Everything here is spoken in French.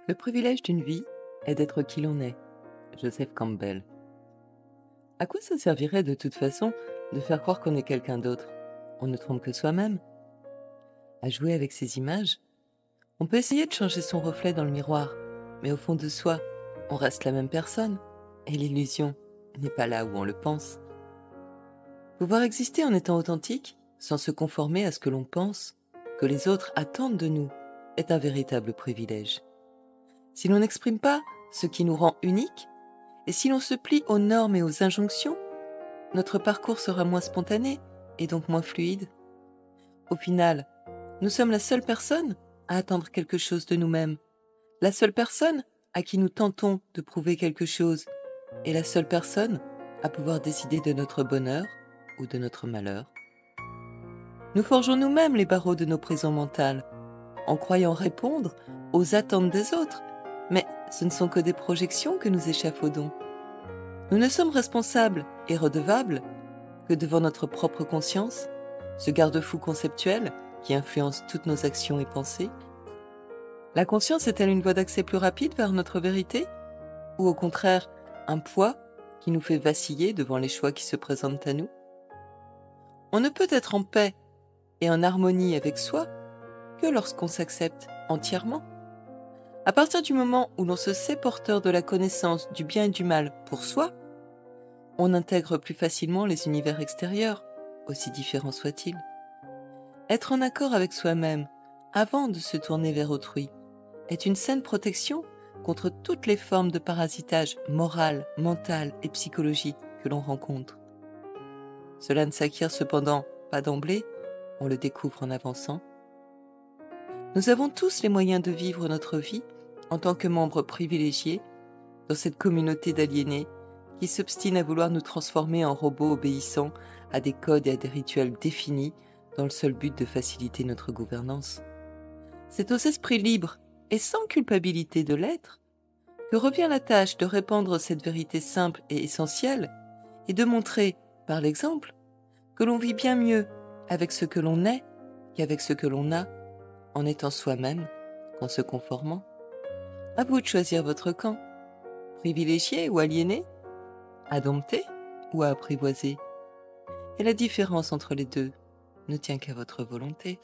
Le privilège d'une vie est d'être qui l'on est. Joseph Campbell. À quoi ça servirait de toute façon de faire croire qu'on est quelqu'un d'autre? On ne trompe que soi-même. À jouer avec ces images, on peut essayer de changer son reflet dans le miroir, mais au fond de soi, on reste la même personne, et l'illusion n'est pas là où on le pense. Pouvoir exister en étant authentique, sans se conformer à ce que l'on pense, que les autres attendent de nous, est un véritable privilège. Si l'on n'exprime pas ce qui nous rend unique, et si l'on se plie aux normes et aux injonctions, notre parcours sera moins spontané et donc moins fluide. Au final, nous sommes la seule personne à attendre quelque chose de nous-mêmes, la seule personne à qui nous tentons de prouver quelque chose, et la seule personne à pouvoir décider de notre bonheur ou de notre malheur. Nous forgeons nous-mêmes les barreaux de nos prisons mentales, en croyant répondre aux attentes des autres, mais ce ne sont que des projections que nous échafaudons. Nous ne sommes responsables et redevables que devant notre propre conscience, ce garde-fou conceptuel qui influence toutes nos actions et pensées. La conscience est-elle une voie d'accès plus rapide vers notre vérité, ou au contraire un poids qui nous fait vaciller devant les choix qui se présentent à nous? On ne peut être en paix et en harmonie avec soi que lorsqu'on s'accepte entièrement. À partir du moment où l'on se sait porteur de la connaissance du bien et du mal pour soi, on intègre plus facilement les univers extérieurs, aussi différents soient-ils. Être en accord avec soi-même, avant de se tourner vers autrui, est une saine protection contre toutes les formes de parasitage moral, mental et psychologique que l'on rencontre. Cela ne s'acquiert cependant pas d'emblée, on le découvre en avançant. Nous avons tous les moyens de vivre notre vie en tant que membres privilégiés dans cette communauté d'aliénés qui s'obstinent à vouloir nous transformer en robots obéissants à des codes et à des rituels définis dans le seul but de faciliter notre gouvernance. C'est aux esprits libres et sans culpabilité de l'être que revient la tâche de répandre cette vérité simple et essentielle et de montrer, par l'exemple, que l'on vit bien mieux avec ce que l'on est qu'avec ce que l'on a, en étant soi-même qu'en se conformant. À vous de choisir votre camp, privilégié ou aliéné, à dompter ou à apprivoiser. Et la différence entre les deux ne tient qu'à votre volonté.